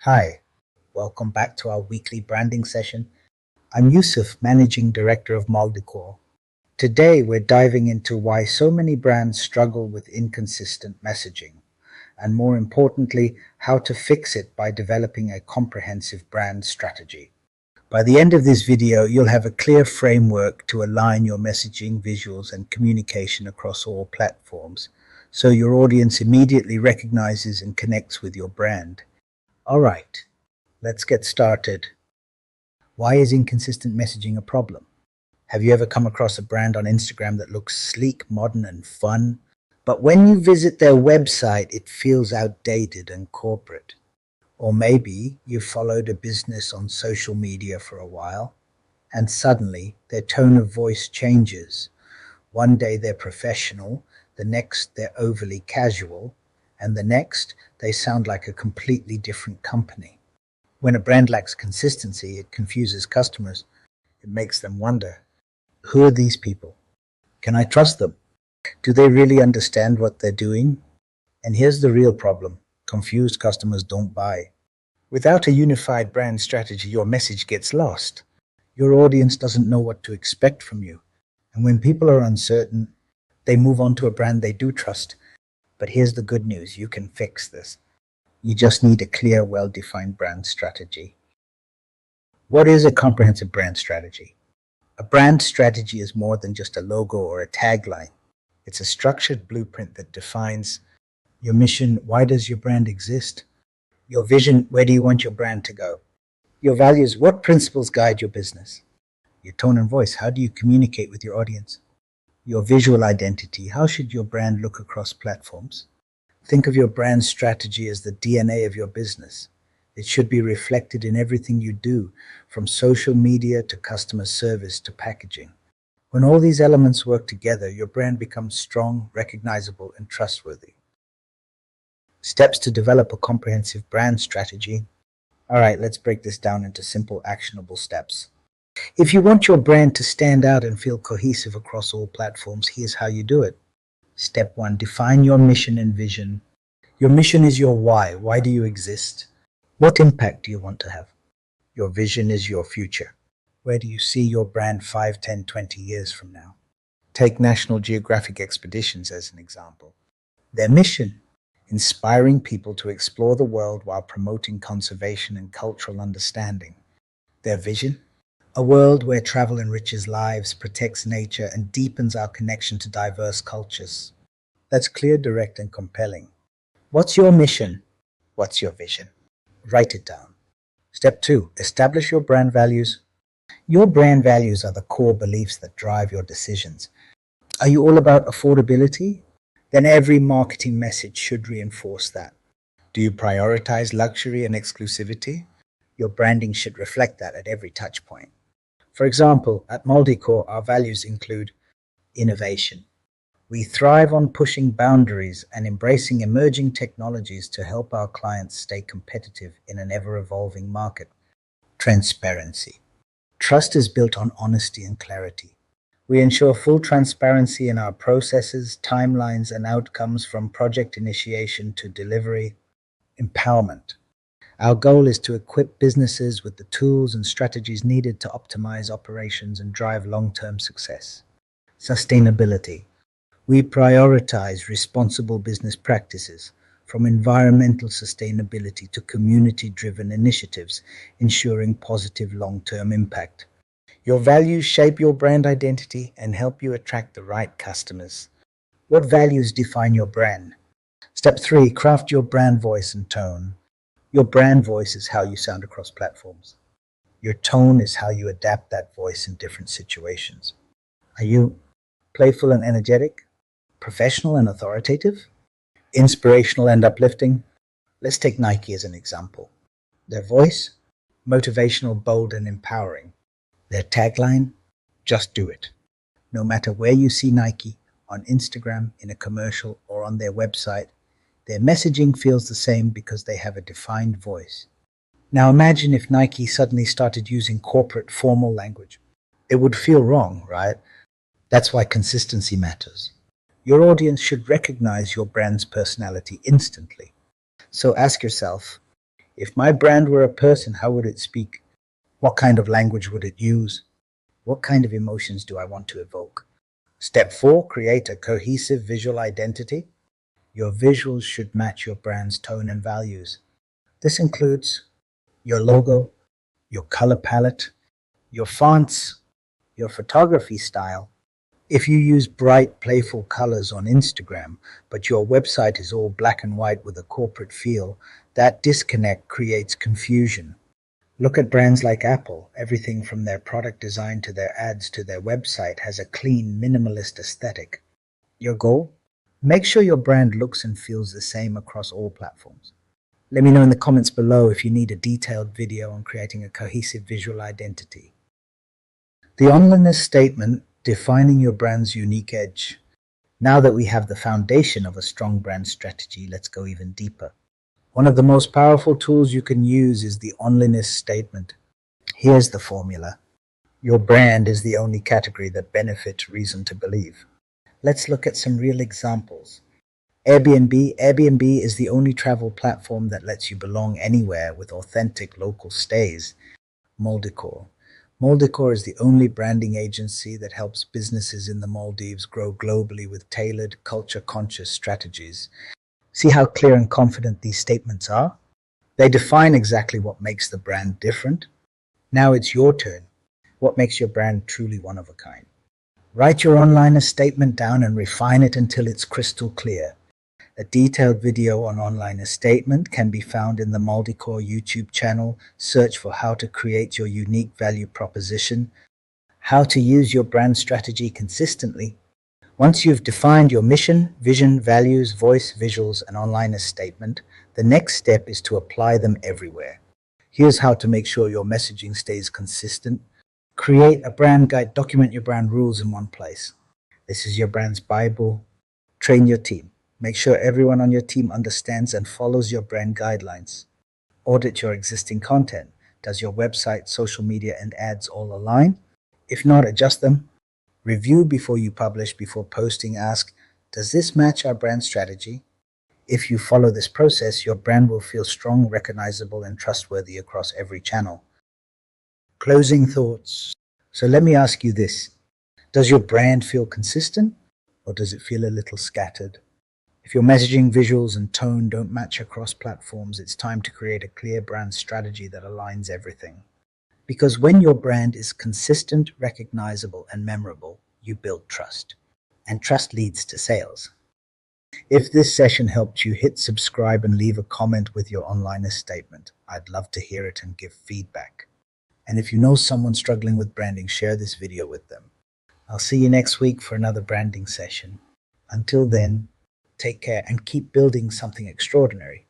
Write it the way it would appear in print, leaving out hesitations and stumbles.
Hi, welcome back to our weekly branding session. I'm Yusuf, Managing Director of Maldicore. Today, we're diving into why so many brands struggle with inconsistent messaging, and more importantly, how to fix it by developing a comprehensive brand strategy. By the end of this video, you'll have a clear framework to align your messaging, visuals, and communication across all platforms, so your audience immediately recognizes and connects with your brand. All right, let's get started. Why is inconsistent messaging a problem? Have you ever come across a brand on Instagram that looks sleek, modern, and fun, but when you visit their website, it feels outdated and corporate? Or maybe you followed a business on social media for a while, and suddenly their tone of voice changes. One day they're professional, the next they're overly casual, and the next they sound like a completely different company. When a brand lacks consistency, it confuses customers. It makes them wonder, who are these people? Can I trust them? Do they really understand what they're doing? And here's the real problem. Confused customers don't buy. Without a unified brand strategy, your message gets lost. Your audience doesn't know what to expect from you. And when people are uncertain, they move on to a brand they do trust. But here's the good news. You can fix this. You just need a clear, well-defined brand strategy. What is a comprehensive brand strategy? A brand strategy is more than just a logo or a tagline. It's a structured blueprint that defines your mission. Why does your brand exist? Your vision. Where do you want your brand to go? Your values. What principles guide your business? Your tone and voice. How do you communicate with your audience? Your visual identity. How should your brand look across platforms? Think of your brand strategy as the DNA of your business. It should be reflected in everything you do, from social media to customer service to packaging. When all these elements work together, your brand becomes strong, recognizable, and trustworthy. Steps to develop a comprehensive brand strategy. All right, let's break this down into simple, actionable steps. If you want your brand to stand out and feel cohesive across all platforms, here's how you do it. Step 1, define your mission and vision. Your mission is your why. Why do you exist? What impact do you want to have? Your vision is your future. Where do you see your brand 5, 10, 20 years from now? Take National Geographic expeditions as an example. Their mission: inspiring people to explore the world while promoting conservation and cultural understanding. Their vision: a world where travel enriches lives, protects nature, and deepens our connection to diverse cultures. That's clear, direct, and compelling. What's your mission? What's your vision? Write it down. Step 2, establish your brand values. Your brand values are the core beliefs that drive your decisions. Are you all about affordability? Then every marketing message should reinforce that. Do you prioritize luxury and exclusivity? Your branding should reflect that at every touch point. For example, at Maldicore, our values include innovation. We thrive on pushing boundaries and embracing emerging technologies to help our clients stay competitive in an ever-evolving market. Transparency. Trust is built on honesty and clarity. We ensure full transparency in our processes, timelines, and outcomes from project initiation to delivery. Empowerment. Our goal is to equip businesses with the tools and strategies needed to optimize operations and drive long-term success. Sustainability. We prioritize responsible business practices, from environmental sustainability to community-driven initiatives, ensuring positive long-term impact. Your values shape your brand identity and help you attract the right customers. What values define your brand? Step 3, craft your brand voice and tone. Your brand voice is how you sound across platforms. Your tone is how you adapt that voice in different situations. Are you playful and energetic? Professional and authoritative? Inspirational and uplifting? Let's take Nike as an example. Their voice: motivational, bold, and empowering. Their tagline: just do it. No matter where you see Nike, on Instagram, in a commercial, or on their website, their messaging feels the same because they have a defined voice. Now imagine if Nike suddenly started using corporate formal language. It would feel wrong, right? That's why consistency matters. Your audience should recognize your brand's personality instantly. So ask yourself, If my brand were a person, how would it speak? What kind of language would it use? What kind of emotions do I want to evoke? Step 4, create a cohesive visual identity. Your visuals should match your brand's tone and values. This includes your logo, your color palette, your fonts, your photography style. If you use bright, playful colors on Instagram, but your website is all black and white with a corporate feel, that disconnect creates confusion. Look at brands like Apple. Everything from their product design to their ads to their website has a clean, minimalist aesthetic. Your goal? Make sure your brand looks and feels the same across all platforms. Let me know in the comments below if you need a detailed video on creating a cohesive visual identity. The onliness statement, defining your brand's unique edge. Now that we have the foundation of a strong brand strategy, let's go even deeper. One of the most powerful tools you can use is the onliness statement. Here's the formula. Your brand is the only category that benefits reason to believe. Let's look at some real examples. Airbnb. Airbnb is the only travel platform that lets you belong anywhere with authentic local stays. Maldicore. Maldicore is the only branding agency that helps businesses in the Maldives grow globally with tailored, culture-conscious strategies. See how clear and confident these statements are? They define exactly what makes the brand different. Now it's your turn. What makes your brand truly one of a kind? Write your online statement down and refine it until it's crystal clear. A detailed video on online statement can be found in the Maldicore YouTube channel. Search for how to create your unique value proposition, how to use your brand strategy consistently. Once you've defined your mission, vision, values, voice, visuals, and online statement, the next step is to apply them everywhere. Here's how to make sure your messaging stays consistent. Create a brand guide. Document your brand rules in one place. This is your brand's Bible. Train your team. Make sure everyone on your team understands and follows your brand guidelines. Audit your existing content. Does your website, social media, and ads all align? If not, adjust them. Review before you publish. Before posting, ask, does this match our brand strategy? If you follow this process, your brand will feel strong, recognizable, and trustworthy across every channel. Closing thoughts. So let me ask you this. Does your brand feel consistent, or does it feel a little scattered? If your messaging, visuals, and tone don't match across platforms, it's time to create a clear brand strategy that aligns everything. Because when your brand is consistent, recognizable, and memorable, you build trust. And trust leads to sales. If this session helped you, hit subscribe and leave a comment with your online statement. I'd love to hear it and give feedback. And if you know someone struggling with branding, share this video with them. I'll see you next week for another branding session. Until then, take care and keep building something extraordinary.